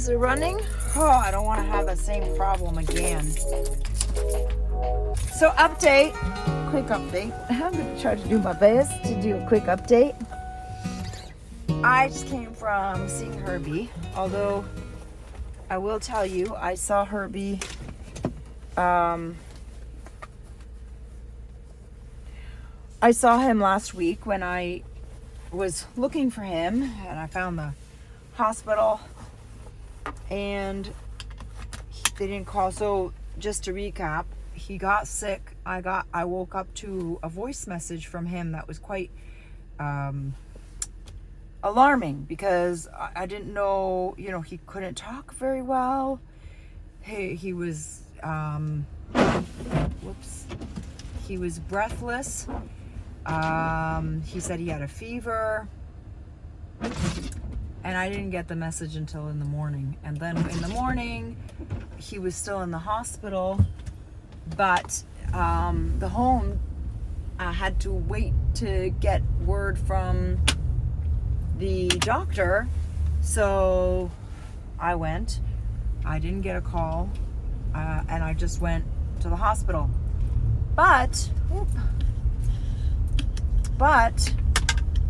Is it running? Oh, I don't want to have the same problem again. So quick update. I'm going to try to do my best to do a quick update. I just came from seeing Herbie, although I will tell you, I saw Herbie I saw him last week when I was looking for him, and I found the hospital, and they didn't call. So just to recap, he got sick. I woke up to a voice message from him that was quite alarming, because I didn't know, he couldn't talk very well. He was he was breathless. He said he had a fever, and I didn't get the message until in the morning. And then in the morning, he was still in the hospital, but the home had to wait to get word from the doctor. So I went. I didn't get a call, and I just went to the hospital. But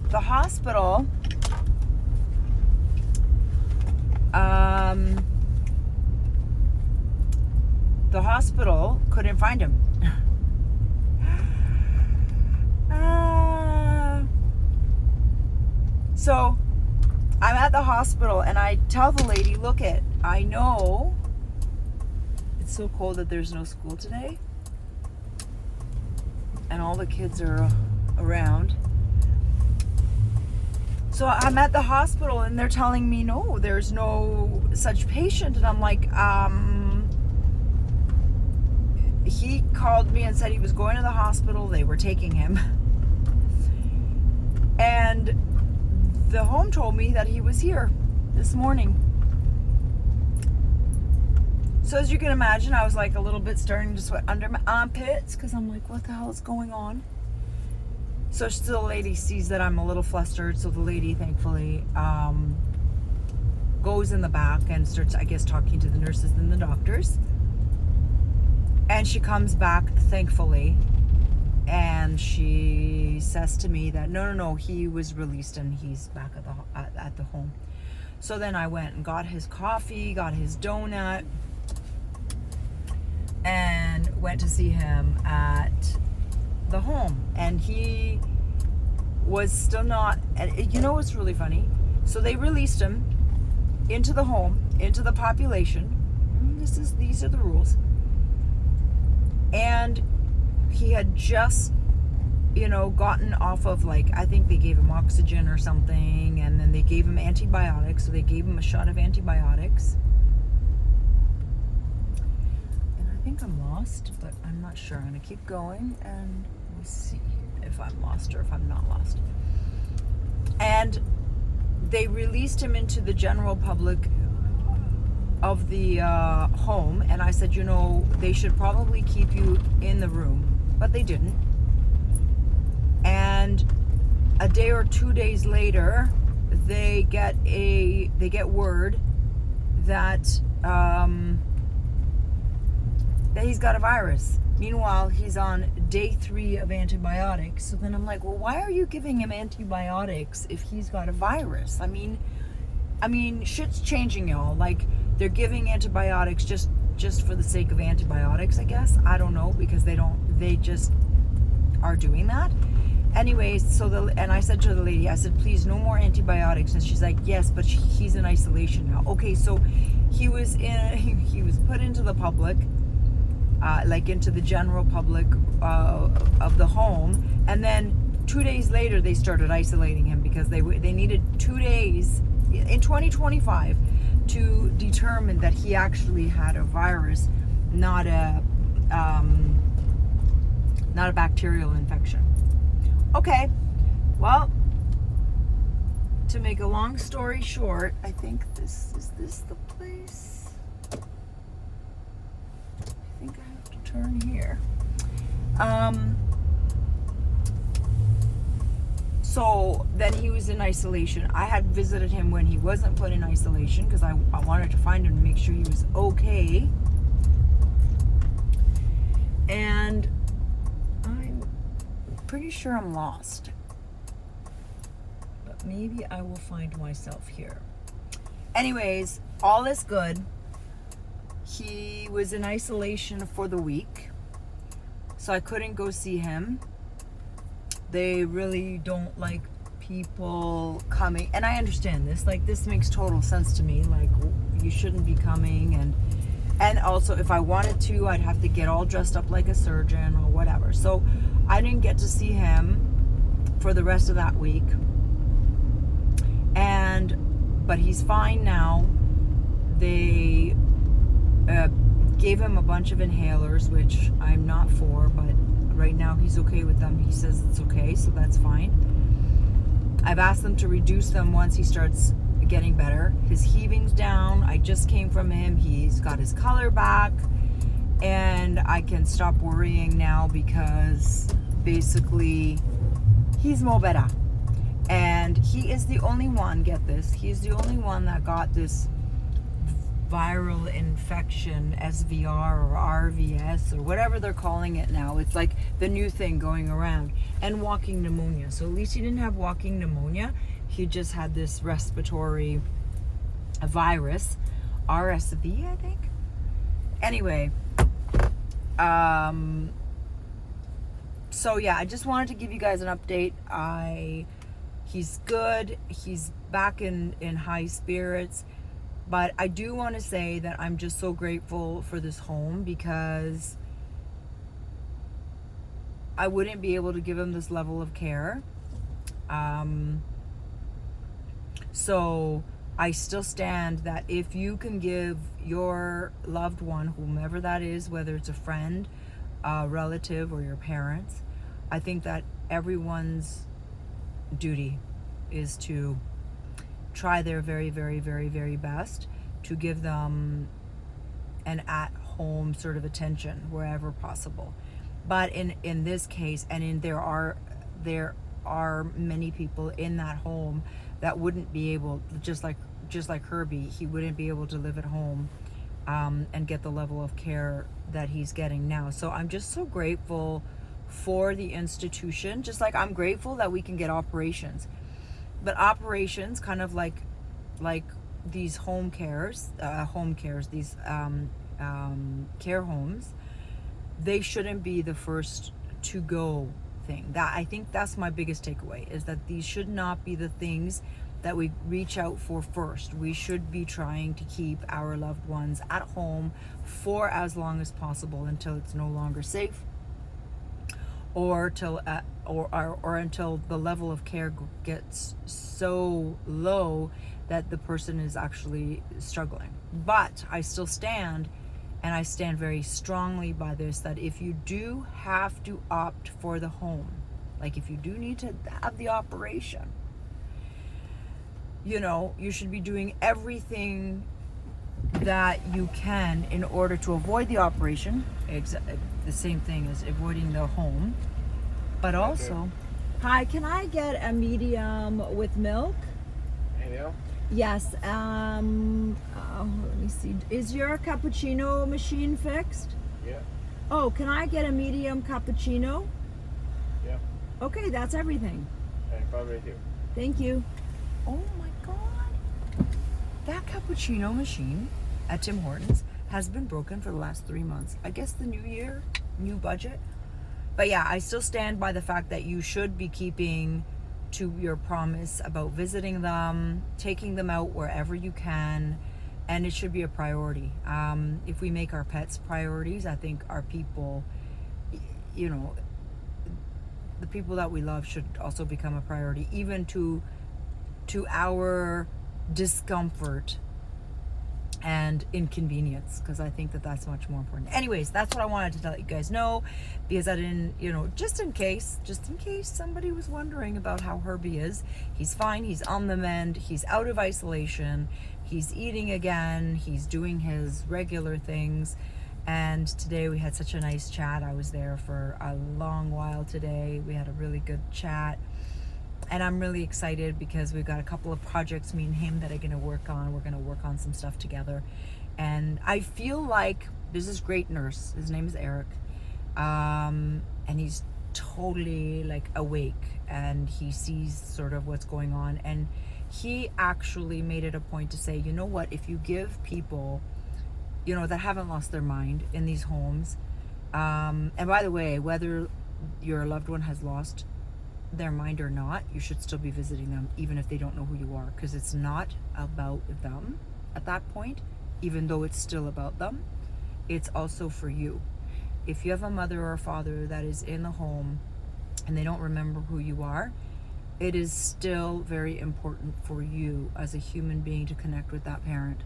the hospital, couldn't find him. So I'm at the hospital, and I tell the lady, look I know it's so cold that there's no school today, and all the kids are around. So I'm at the hospital, and they're telling me, no, there's no such patient. And I'm like, he called me and said he was going to the hospital. They were taking him. And the home told me that he was here this morning. So as you can imagine, I was like a little bit starting to sweat under my armpits, because I'm like, what the hell is going on? So still, the lady sees that I'm a little flustered. So the lady, thankfully, goes in the back and starts, I guess, talking to the nurses and the doctors. And she comes back, thankfully, and she says to me that no, he was released and he's back at the home. So then I went and got his coffee, got his donut, and went to see him at the home. And he was still not, what's really funny? So they released him into the home, into the population. These are the rules. And he had just, gotten off of, I think they gave him oxygen or something, and then they gave him antibiotics. So they gave him a shot of antibiotics. And I think I'm lost, but I'm not sure. I'm going to keep going, and we'll see if I'm lost or if I'm not lost. And they released him into the general public of the home, and I said, they should probably keep you in the room, but they didn't. And a day or 2 days later, they get word that that he's got a virus. Meanwhile, he's on day 3 of antibiotics. So then I'm like, well, why are you giving him antibiotics if he's got a virus? I mean, shit's changing, y'all. They're giving antibiotics just for the sake of antibiotics, I guess. I don't know, because they just are doing that. Anyways, and I said to the lady, I said, please, no more antibiotics. And she's like, yes, but he's in isolation now. Okay, so he was put into the public, into the general public of the home. And then 2 days later, they started isolating him, because they needed 2 days in 2025 to determine that he actually had a virus, not a bacterial infection. Okay, well, to make a long story short, I think is this the place? I think I have to turn here. So then he was in isolation. I had visited him when he wasn't put in isolation because I wanted to find him to make sure he was okay. And I'm pretty sure I'm lost. But maybe I will find myself here. Anyways, all is good. He was in isolation for the week, so I couldn't go see him. They really don't like people coming, and I understand this. Like, this makes total sense to me. Like, you shouldn't be coming, and also if I wanted to, I'd have to get all dressed up like a surgeon or whatever. So I didn't get to see him for the rest of that week. But he's fine now. They gave him a bunch of inhalers, which I'm not for, but right now he's okay with them. He says it's okay, so that's fine. I've asked them to reduce them once he starts getting better. His heaving's down. I just came from him. He's got his color back, and I can stop worrying now because basically he's more better. And he is the only one, get this, he's the only one that got this viral infection, SVR or RVS or whatever they're calling it now. It's like the new thing going around. And walking pneumonia. So at least he didn't have walking pneumonia. He just had this respiratory virus, RSV, I think. Anyway, so yeah, I just wanted to give you guys an update. He's good. He's back in high spirits. But I do want to say that I'm just so grateful for this home because I wouldn't be able to give him this level of care. So I still stand that if you can give your loved one, whomever that is, whether it's a friend, a relative, or your parents, I think that everyone's duty is to try their very, very, very, very best to give them an at-home sort of attention wherever possible. But in this case, and there are many people in that home that wouldn't be able, just like Herbie, he wouldn't be able to live at home and get the level of care that he's getting now. So I'm just so grateful for the institution, just like I'm grateful that we can get operations. But operations, kind of like these home cares, these care homes, they shouldn't be the first to go thing. That, I think that's my biggest takeaway, is that these should not be the things that we reach out for first. We should be trying to keep our loved ones at home for as long as possible until it's no longer safe, or till or until the level of care gets so low that the person is actually struggling. But I still stand, and I stand very strongly by this, that if you do have to opt for the home, like if you do need to have the operation, you should be doing everything that you can in order to avoid the operation. The same thing as avoiding the home. But also, hi, can I get a medium with milk? Medium? Yes. Let me see. Is your cappuccino machine fixed? Yeah. Oh, can I get a medium cappuccino? Yeah. Okay, that's everything. Okay, probably do. Thank you. Oh my God. That cappuccino machine at Tim Hortons has been broken for the last 3 months. I guess the new year, new budget. But yeah, I still stand by the fact that you should be keeping to your promise about visiting them, taking them out wherever you can, and it should be a priority. If we make our pets priorities, I think our people, the people that we love should also become a priority, even to our discomfort and inconvenience, because I think that that's much more important. Anyways, that's what I wanted to let you guys know, because I didn't, just in case somebody was wondering about how Herbie is. He's fine. He's on the mend. He's out of isolation. He's eating again. He's doing his regular things. And today we had such a nice chat. I was there for a long while today. We had a really good chat. And I'm really excited because we've got a couple of projects, me and him, that are going to work on. We're going to work on some stuff together. And I feel like there's this great nurse. His name is Eric. And he's totally like awake, and he sees sort of what's going on. And he actually made it a point to say, you know what, if you give people, you know, that haven't lost their mind in these homes, and by the way, whether your loved one has lost their mind or not, you should still be visiting them, even if they don't know who you are, because it's not about them at that point, even though it's still about them. It's also for you. If you have a mother or a father that is in the home and they don't remember who you are, it is still very important for you as a human being to connect with that parent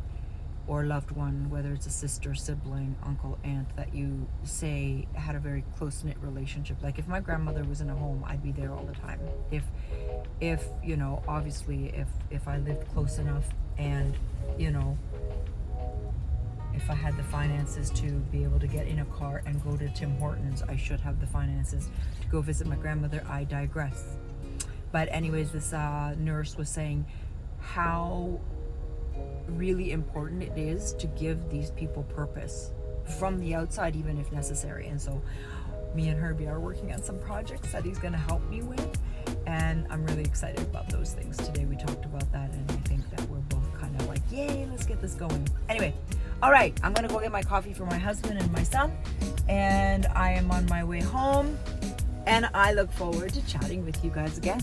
or loved one, whether it's a sister, sibling, uncle, aunt, that you say had a very close-knit relationship. Like if my grandmother was in a home, I'd be there all the time. If you know, obviously if I lived close enough, and you know, if I had the finances to be able to get in a car and go to Tim Hortons, I should have the finances to go visit my grandmother. I digress. But anyways, this nurse was saying how really important it is to give these people purpose from the outside, even if necessary. And so me and Herbie are working on some projects that he's going to help me with, and I'm really excited about those things. Today we talked about that, and I think that we're both kind of like, yay, let's get this going. Anyway, all right, I'm going to go get my coffee for my husband and my son, and I am on my way home, and I look forward to chatting with you guys again.